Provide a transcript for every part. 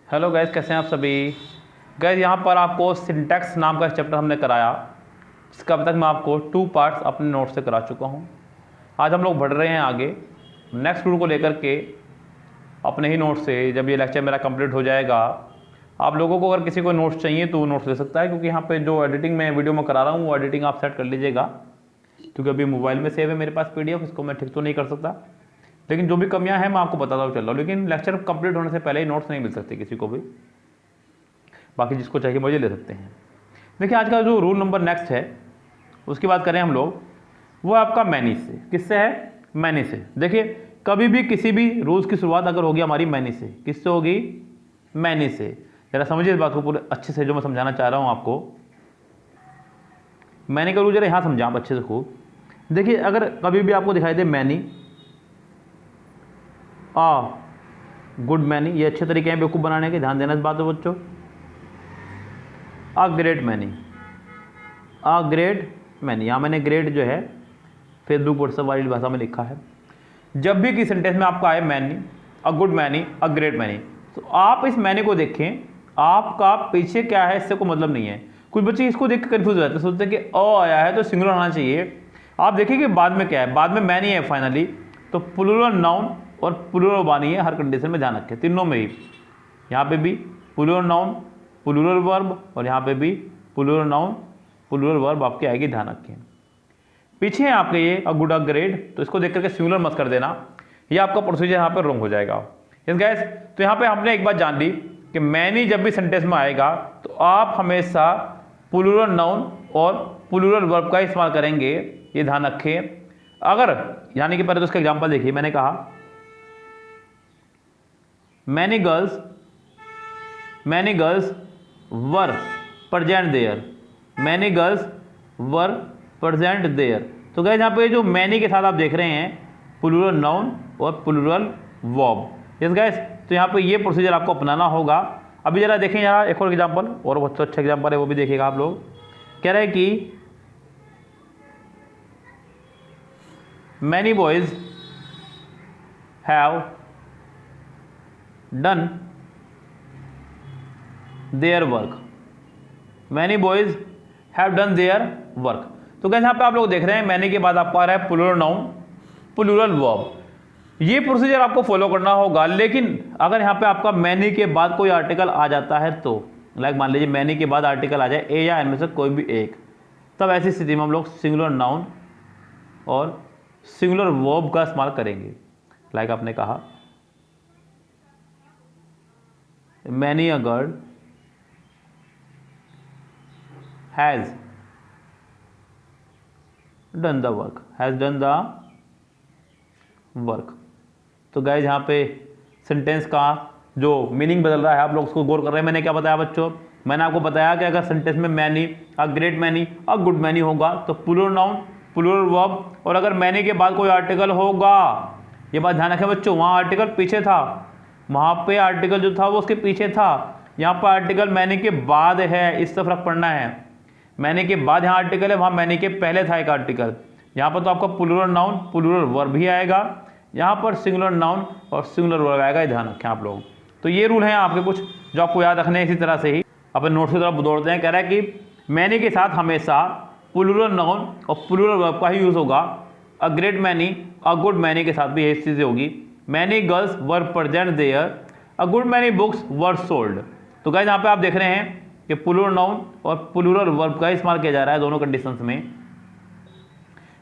Hello guys, कैसे हैं आप सभी। गैस यहाँ पर आपको सिंटैक्स नाम का चैप्टर हमने कराया, जिसका अब तक मैं आपको 2 पार्ट्स अपने नोट से करा चुका हूँ। आज हम लोग बढ़ रहे हैं आगे नेक्स्ट रूल को लेकर के अपने ही नोट से। जब ये लेक्चर मेरा कंप्लीट हो जाएगा, आप लोगों को अगर किसी को नोट्स चाहिए तो वो नोट्स ले सकता है, क्योंकि यहाँ पे जो एडिटिंग मैं वीडियो में करा रहा हूँ वो एडिटिंग आप सेट कर लीजिएगा, क्योंकि अभी मोबाइल में सेव है मेरे पास PDF, इसको मैं ठीक तो नहीं कर सकता, लेकिन जो भी कमियां हैं मैं आपको बताता हुआ चल रहा हूँ। लेकिन लेक्चर कंप्लीट होने से पहले ही नोट्स नहीं मिल सकते किसी को भी, बाकी जिसको चाहिए मुझे ले सकते हैं। देखिए आज का जो रूल नंबर नेक्स्ट है उसकी बात करें हम लोग, वो आपका मैनी से। किससे है? मैनी से। देखिए कभी भी किसी भी रूल्स की शुरुआत अगर होगी हमारी मैनी से, किससे होगी? मैनी से। जरा समझिए इस बात को पूरे अच्छे से, जो मैं समझाना चाह रहा हूँ आपको। मैनी का रूल जरा यहाँ समझा आप अच्छे से खूब। देखिए अगर कभी भी आपको दिखाई दे मैनी, गुड मैनी, ये अच्छे तरीके हैं बेवकूफ़ बनाने के, ध्यान देना इस बात पे बच्चों। ग्रेट मैनी, ग्रेट मैनी, यहाँ मैंने ग्रेट जो है फेसबुक व्हाट्सएप वाली भाषा में लिखा है। जब भी किसी सेंटेंस में आपका आए many, good many, great many, तो आप इस मैनी को देखें, आपका पीछे क्या है इससे कोई मतलब नहीं है। कुछ बच्चे इसको देख के कन्फ्यूज हो जाते हैं, सोचते हैं कि आया है तो सिंगुलर आना चाहिए। आप देखिए कि बाद में क्या है, बाद में मैनी है फाइनली, तो प्लूरल नाउन और प्लूरल वानी है, हर कंडीशन में ध्यान रखें, तीनों में ही। यहाँ पे भी प्लूरल नाउन प्लूरल वर्ब, और यहाँ पे भी प्लूरल नाउन प्लूरल वर्ब आपकी आएगी, ध्यान रखें। पीछे है आपके ये गुड ग्रेड, तो इसको देख करके सिंगुलर मत कर देना, ये आपका प्रोसीजर यहाँ पर रॉन्ग हो जाएगा। यस गाइस, तो यहाँ पे हमने एक बात जान ली कि मैनी जब भी सेंटेंस में आएगा तो आप हमेशा प्लूरल नाउन और प्लूरल वर्ब का इस्तेमाल करेंगे, ये ध्यान रखें। अगर यानी कि पहले तो उसका एग्जाम्पल देखिए, मैंने कहा many girls were present there, many girls were present there. तो गाइस यहाँ पे जो मैनी के साथ आप देख रहे हैं प्लूरल नाउन और प्लूरल वर्ब। यस गाइस, तो यहाँ पे ये प्रोसीजर आपको अपनाना होगा। अभी जरा देखें यहाँ एक और एग्जाम्पल, और बहुत अच्छा एग्जाम्पल है, वो भी देखिएगा आप लोग। कह रहे हैं कि many boys have done their work, many boys have done their work. तो कैसे यहाँ पे आप लोग देख रहे हैं मैनी के बाद आपको आ रहा है प्लूरल नाउन प्लूरल वर्ब। ये प्रोसीजर आपको फॉलो करना होगा, लेकिन अगर यहाँ पे आपका मैनी के बाद कोई आर्टिकल आ जाता है तो, लाइक मान लीजिए मैनी के बाद आर्टिकल आ जाए ए या एन में से कोई भी एक, तब ऐसी स्थिति में हम लोग सिंगुलर नाउन और सिंगुलर वर्ब का इस्तेमाल करेंगे। लाइक आपने कहा many a girl has done the work, has done the work. तो गाइज यहाँ पे सेंटेंस का जो मीनिंग बदल रहा है, आप लोग उसको गौर कर रहे हैं। मैंने क्या बताया बच्चों? मैंने आपको बताया कि अगर सेंटेंस में many, great many, good many होगा तो प्लूरल नाउन प्लूरल वर्ब, और अगर मैनी के बाद कोई आर्टिकल होगा, ये बात ध्यान रखें बच्चों, वहाँ आर्टिकल पीछे था, वहाँ पे आर्टिकल जो था वो उसके पीछे था, यहाँ पर आर्टिकल मैनी के बाद है, इससे फर्क पड़ना है। मैनी के बाद यहाँ आर्टिकल है, वहाँ मैनी के पहले था एक आर्टिकल। यहाँ पर तो आपका प्लूरल नाउन प्लूरल वर्ब भी आएगा, यहाँ पर सिंगुलर नाउन और सिंगुलर वर्ब आएगा, ध्यान रखें आप लोग। तो ये रूल हैं आपके कुछ जो आपको याद रखने हैं। इसी तरह से ही अपने नोट्स की तरफ दौड़ते हैं। कह रहा है कि मैनी के साथ हमेशा प्लूरल नाउन और प्लूरल वर्ब का ही यूज़ होगा। A great many, good many के साथ भी यही चीज़ें होगी। Many girls were present there, good many books were sold. तो गाइस यहाँ पे आप देख रहे हैं कि प्लूरल नाउन और प्लूरल वर्ब का इस्तेमाल किया जा रहा है दोनों कंडीशंस में।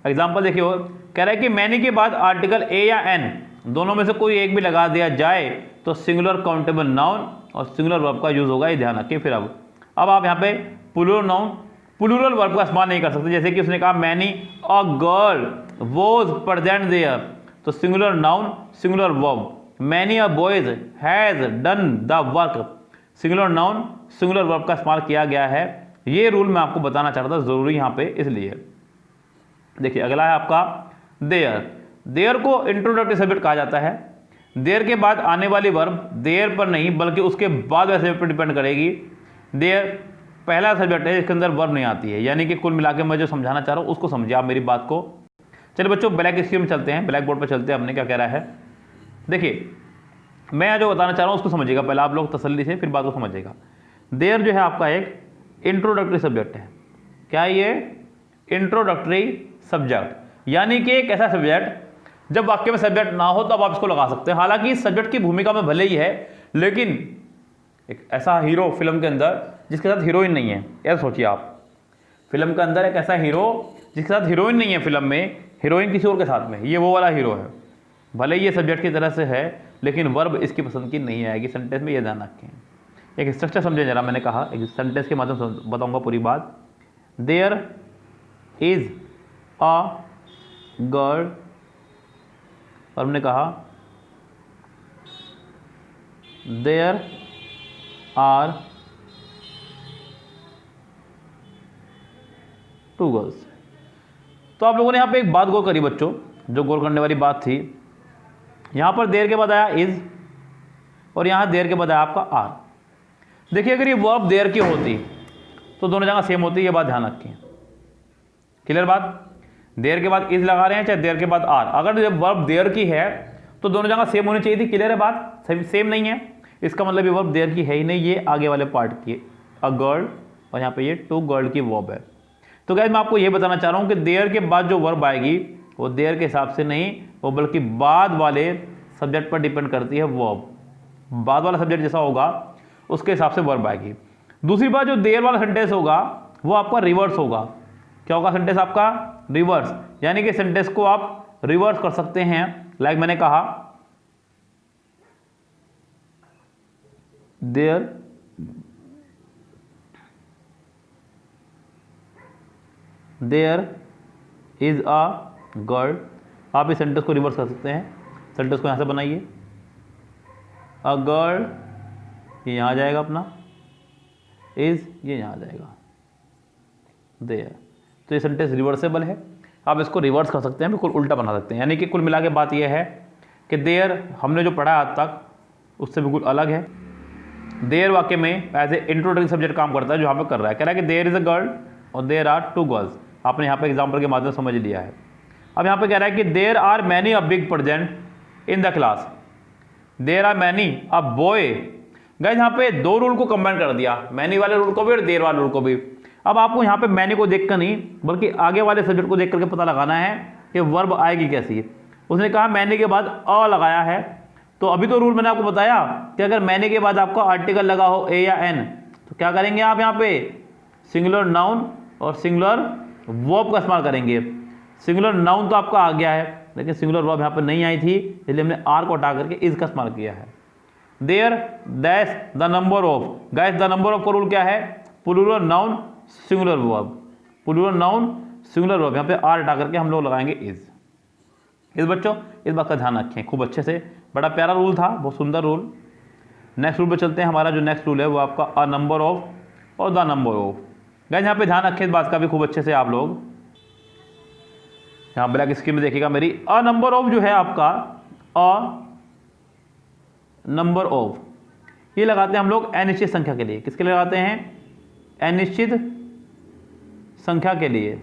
एग्जाम्पल देखिए, और कह रहा है कि मैनी के बाद आर्टिकल ए या एन दोनों में से कोई एक भी लगा दिया जाए तो सिंगुलर काउंटेबल नाउन और सिंगुलर वर्ब का यूज होगा, ये ध्यान रखिए। फिर अब आप यहाँ पे प्लूरल नाउन प्लूरल वर्ब का इस्तेमाल नहीं कर सकते। जैसे कि उसने कहा many a girl was present there, तो singular noun singular verb. Many a boys has done the work, singular noun singular verb का इस्तेमाल किया गया है। ये रूल मैं आपको बताना चाहता था, जरूरी यहाँ पे इसलिए। देखिए अगला है आपका देयर। देयर को इंट्रोडक्टिव सब्जेक्ट कहा जाता है। देयर के बाद आने वाली वर्ब देयर पर नहीं बल्कि उसके बाद वाले सब्जेक्ट पर डिपेंड करेगी। देयर पहला सब्जेक्ट है, इसके अंदर वर्ब नहीं आती है, यानी कि कुल मिला के मैं जो समझाना चाह रहा हूँ उसको समझिए आप मेरी बात को। चलिए बच्चों ब्लैक स्क्रीन में चलते हैं, ब्लैक बोर्ड पर चलते हैं, हमने क्या कह रहा है। देखिए मैं यहाँ जो बताना चाह रहा हूँ उसको समझिएगा पहले आप लोग तसल्ली से, फिर बात को समझिएगा। देयर जो है आपका एक इंट्रोडक्टरी सब्जेक्ट है। क्या ये? इंट्रोडक्टरी सब्जेक्ट, यानी कि एक ऐसा सब्जेक्ट जब वाक्य में सब्जेक्ट ना हो तब आप इसको लगा सकते हैं। हालांकि सब्जेक्ट की भूमिका में भले ही है, लेकिन एक ऐसा हीरो फिल्म के अंदर जिसके साथ हीरोइन नहीं है, ऐसा सोचिए आप। फिल्म के अंदर एक ऐसा हीरो जिसके साथ हीरोइन नहीं है, फिल्म में हीरोइन किसी और के साथ में, ये वो वाला हीरो है। भले ही ये सब्जेक्ट की तरह से है, लेकिन वर्ब इसकी पसंद की नहीं आएगी सेंटेंस में, ये ध्यान रखें। एक स्ट्रक्चर समझे जरा, मैंने कहा एक सेंटेंस के माध्यम से बताऊंगा पूरी बात। देयर इज अ गर्ल, और हमने कहा देयर आर टू गर्ल्स। तो आप लोगों ने यहाँ पे एक बात गौर करी बच्चों, जो गौर करने वाली बात थी। यहाँ पर देर के बाद आया इज, और यहाँ देर के बाद आया आपका आर। देखिए अगर ये वर्ब देर की होती तो दोनों जगह सेम होती, ये बात ध्यान रखें। क्लियर बात? देर के बाद इज लगा रहे हैं चाहे देर के बाद आर, अगर जब वर्ब देर की है तो दोनों जगह सेम होनी चाहिए थी। क्लियर है बात? सेम नहीं है, इसका मतलब ये वर्ब देर की है ही नहीं, ये आगे वाले पार्ट की अ गर्ल, और यहाँ पे ये टू गर्ल की वर्ब है। तो गाइस मैं आपको ये बताना चाह रहा हूँ कि देर के बाद जो वर्ब आएगी वो देर के हिसाब से नहीं, वो बल्कि बाद वाले सब्जेक्ट पर डिपेंड करती है। वर्ब बाद वाला सब्जेक्ट जैसा होगा उसके हिसाब से वर्ब आएगी। दूसरी बात, जो देर वाला सेंटेंस होगा वो आपका रिवर्स होगा। क्या होगा सेंटेंस आपका? रिवर्स, यानी कि सेंटेंस को आप रिवर्स कर सकते हैं। लाइक मैंने कहा देयर इज अ गर्ल, आप इस सेंटेंस को रिवर्स कर सकते हैं। सेंटेंस को यहां से बनाइए, अ गर्ल ये यहां आ जाएगा अपना, इज ये यहां आ जाएगा देयर। तो ये सेंटेंस रिवर्सेबल है, आप इसको रिवर्स कर सकते हैं, बिल्कुल उल्टा बना सकते हैं। यानी कि कुल मिला के बात यह है कि देयर हमने जो पढ़ा आज तक उससे बिल्कुल अलग है। देयर वाक्य में एज ए इंट्रोडक्टरी सब्जेक्ट काम करता है, जो यहाँ पे कर रहा है। कह रहा है कि देयर इज अ गर्ल और देयर आर टू गर्ल्स। आपने यहाँ पे एग्जाम्पल के माध्यम से समझ लिया है। अब यहाँ पे कह रहा है कि there are many a big present in the class, there are many a boy. Guys यहाँ पे दो रूल को कंबाइन कर दिया, मैनी वाले रूल को भी और देयर वाले रूल को भी। अब आपको यहाँ पे मैनी को देखकर नहीं बल्कि आगे वाले सब्जेक्ट को देख करके पता लगाना है कि वर्ब आएगी कैसी। उसने कहा मैनी के बाद अ लगाया है, तो अभी तो रूल मैंने आपको बताया कि अगर मैनी के बाद आपका आर्टिकल लगा हो ए या एन तो क्या करेंगे आप यहाँ पे सिंगुलर नाउन और सिंगुलर वर्ब का इस्तेमाल करेंगे। सिंगुलर नाउन तो आपका आ गया है, लेकिन सिंगुलर वर्ब यहाँ पर नहीं आई थी, इसलिए हमने आर को हटा करके इज का इस्तेमाल किया है। There dash the number of, guys the number of का रूल क्या है? Plural noun singular verb, plural noun singular verb, यहाँ पे आर हटा करके हम लोग लगाएंगे इज। इस बच्चों इस बात का ध्यान रखें खूब अच्छे से, बड़ा प्यारा रूल था, बहुत सुंदर रूल। नेक्स्ट रूल पे चलते हैं। हमारा जो नेक्स्ट रूल है वो आपका अ नंबर ऑफ और द नंबर ऑफ। गाइस यहाँ पे ध्यान रखें इस बात का भी खूब अच्छे से आप लोग। यहाँ ब्लैक स्क्रीन में देखिएगा मेरी, अ नंबर ऑफ जो है आपका अ नंबर ऑफ, ये लगाते हैं हम लोग अनिश्चित संख्या के लिए। किसके लिए लगाते हैं? अनिश्चित संख्या के लिए।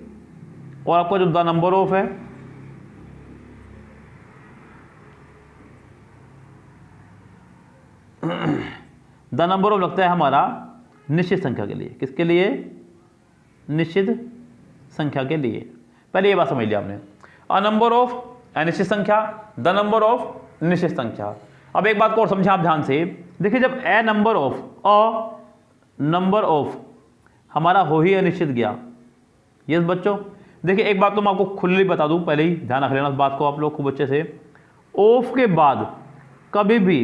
और आपका जो द नंबर ऑफ है द नंबर ऑफ लगता है हमारा निश्चित संख्या के लिए। किसके लिए? निश्चित संख्या के लिए। पहले ये बात समझ लिया आपने, अ नंबर ऑफ अनिश्चित संख्या, द नंबर ऑफ निश्चित संख्या। अब एक बात को और समझें आप ध्यान से, देखिए जब a number of a number of हमारा हो ही अनिश्चित गया। यस बच्चों, देखिए एक बात तो मैं आपको खुली बता दूं, पहले ही ध्यान रख लेना इस बात को आप लोग खूब अच्छे से। ऑफ के बाद कभी भी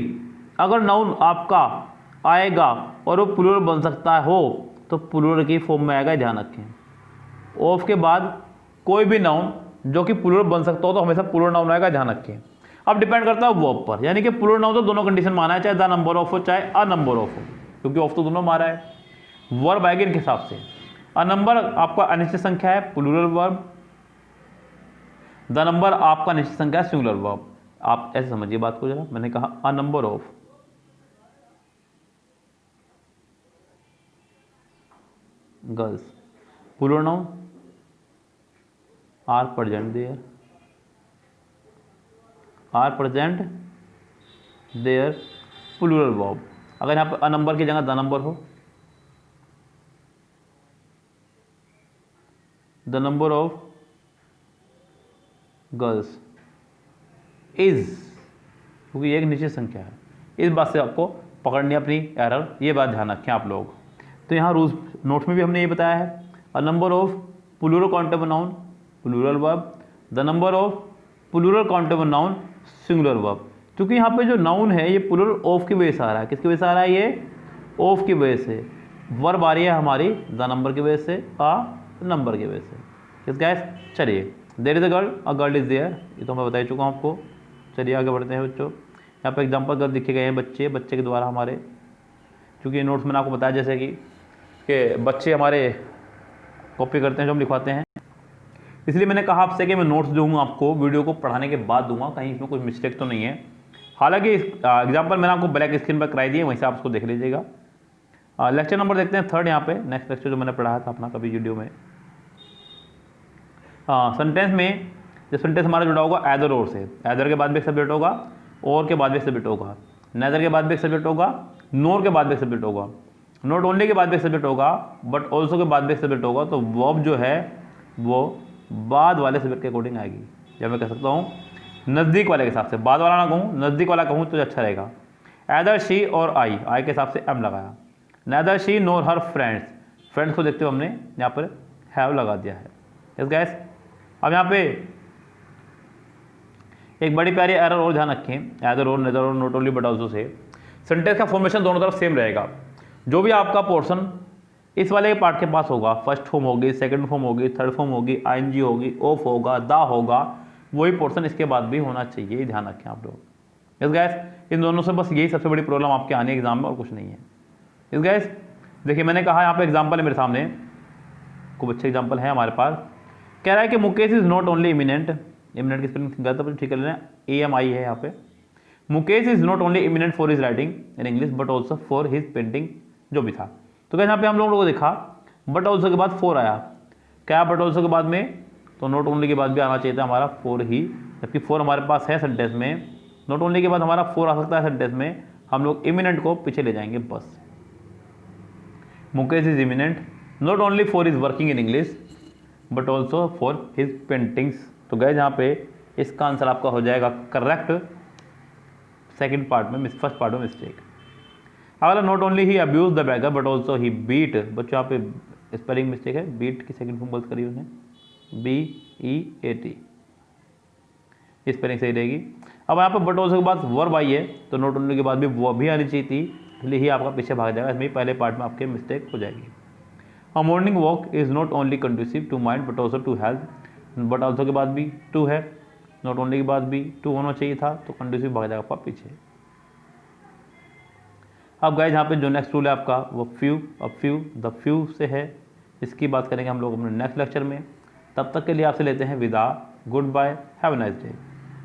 अगर नाउन आपका आएगा और वो प्लूरल बन सकता हो तो प्लूरल की फॉर्म में आएगा, ध्यान रखें। ऑफ के बाद कोई भी नाउन जो कि प्लूरल बन सकता हो तो हमेशा प्लूरल नाउन आएगा, ध्यान रखें। अब डिपेंड करता है वर्ब पर, यानी कि प्लूरल नाउन तो दोनों कंडीशन माना है, चाहे द नंबर ऑफ हो चाहे अ नंबर ऑफ हो, क्योंकि ऑफ तो दोनों मारा है। वर्ब आएगी इनके हिसाब से। अ नंबर आपका अनिश्चित संख्या है, प्लूरल वर्ब। द नंबर आपका निश्चित संख्या है, सिंगुलर वर्ब। आप ऐसे समझिए बात को जरा, मैंने कहा a number of girls, plural noun are present there, are present there plural verb. अगर यहाँ पे अ नंबर की जगह द नंबर हो, the number of girls is, क्योंकि ये एक निश्चित संख्या है, इस बात से आपको पकड़नी है अपनी एरर, ये बात ध्यान रखें आप लोग। तो यहाँ रूल्स नोट्स में भी हमने ये बताया है, a number of plural countable noun plural verb, the number of plural countable noun singular verb. क्योंकि यहाँ पे जो नाउन है ये प्लूरल ऑफ की वजह से आ रहा है, किसकी वजह से आ रहा है, ये ऑफ की वजह से। वर्ब आ रही है हमारी द नंबर की वजह से, आ नंबर की वजह से। किस गैस, चलिए there is a girl is there, ये तो मैं बता ही चुका हूँ आपको। चलिए आगे बढ़ते हैं बच्चों। यहाँ पे एग्जाम्पल कर दिखे गए हैं बच्चे के द्वारा हमारे, क्योंकि नोट्स मैंने आपको बताया जैसे कि बच्चे हमारे कॉपी करते हैं जो हम लिखवाते हैं, इसलिए मैंने कहा आपसे कि मैं नोट्स दूंगा आपको वीडियो को पढ़ाने के बाद दूंगा, कहीं इसमें कोई मिस्टेक तो नहीं है। हालांकि एग्जाम्पल मैंने आपको ब्लैक स्क्रीन पर कराई दिए, वहीं से आप उसको देख लीजिएगा। लेक्चर नंबर देखते हैं 3 यहाँ पे, नेक्स्ट लेक्चर जो मैंने पढ़ाया था अपना कभी वीडियो में। सेंटेंस में जो सेंटेंस हमारा जुड़ा होगा एदर और से, एदर के बाद भी एक सब्जेक्ट होगा, और के बाद भी एक सब्जेक्ट होगा, नेदर के बाद भी एक सब्जेक्ट होगा, नोर के बाद भी एक सब्जेक्ट होगा, नॉट ओनली के बाद भी एक सब्जेक्ट होगा, बट ऑल्सो के बाद भी एक सब्जेक्ट होगा। तो वर्ब जो है वो बाद वाले सब्जेक्ट के अकॉर्डिंग आएगी, या मैं कह सकता हूँ नज़दीक वाले के हिसाब से, बाद वाला ना कहूँ, नज़दीक वाला कहूँ तो अच्छा रहेगा। एदर शी और आई के हिसाब से एम लगाया, neither she nor her friends, friends को देखते हुए हमने यहाँ पर हैव लगा दिया है। यस गाइस, अब यहाँ पे एक बड़ी प्यारी एरर और ध्यान रखें, एदर और नेदर और not only but also say sentence का फॉर्मेशन दोनों तरफ सेम रहेगा। जो भी आपका पोर्शन इस वाले पार्ट के पास होगा, फर्स्ट फॉर्म होगी, सेकंड फॉर्म होगी, थर्ड फॉर्म होगी, आईएनजी होगी, ऑफ होगा, दा होगा, वही पोर्शन इसके बाद भी होना चाहिए, ध्यान रखें आप लोग। यस गाइस, इन दोनों से बस यही सबसे बड़ी प्रॉब्लम आपके आने एग्जाम में, और कुछ नहीं है। यस गाइस, देखिए मैंने कहा यहाँ पे एग्जाम्पल है मेरे सामने, खूब अच्छे एग्जाम्पल है हमारे पास। कह रहा है कि Mukesh is not only eminent, eminent की स्पेलिंग गलत है, ठीक कर लेना, AMI है यहाँ पे। Mukesh is not only eminent for his writing in English but also for his painting, जो भी था। तो क्या यहाँ पे हम लोगों को देखा बट ऑल्सो के बाद फॉर आया, क्या बट ऑल्सो के बाद में, तो नॉट ओनली के बाद भी आना चाहिए था हमारा फॉर ही, जबकि फॉर हमारे पास है सेंटेंस में, नॉट ओनली के बाद हमारा फॉर आ सकता है सेंटेंस में, हम लोग इमिनेंट को पीछे ले जाएंगे बस। Mukesh is eminent not only for his working in English but also for his paintings. तो गए यहाँ पे इसका आंसर आपका हो जाएगा करेक्ट, सेकंड पार्ट में, फर्स्ट पार्ट में मिस्टेक। अगला not only he abuse the beggar but also he beat, बच्चों यहाँ पे स्पेलिंग मिस्टेक है, बीट की सेकंड फॉर्म गलत करी उसने, BEAT, स्पेलिंग सही रहेगी। अब यहाँ पे बट ऑल्सो के बाद वर्ब आई है, तो नॉट ओनली के बाद भी वो भी आनी चाहिए थी, इसलिए ही आपका पीछे भाग जाएगा, इसमें पहले पार्ट में आपके मिस्टेक हो जाएगी। A morning walk is not only conducive to mind but also to health, but also के बाद भी टू है, नॉट ओनली के बाद भी टू होना चाहिए था, तो कंड्यूसिव भाग जाएगा आपका पीछे। अब गाइस यहाँ पे जो नेक्स्ट रूल है आपका वो फ्यू, अब फ्यू द फ्यू से है, इसकी बात करेंगे हम लोग अपने नेक्स्ट लेक्चर में। तब तक के लिए आपसे लेते हैं विदा, goodbye, have a nice day.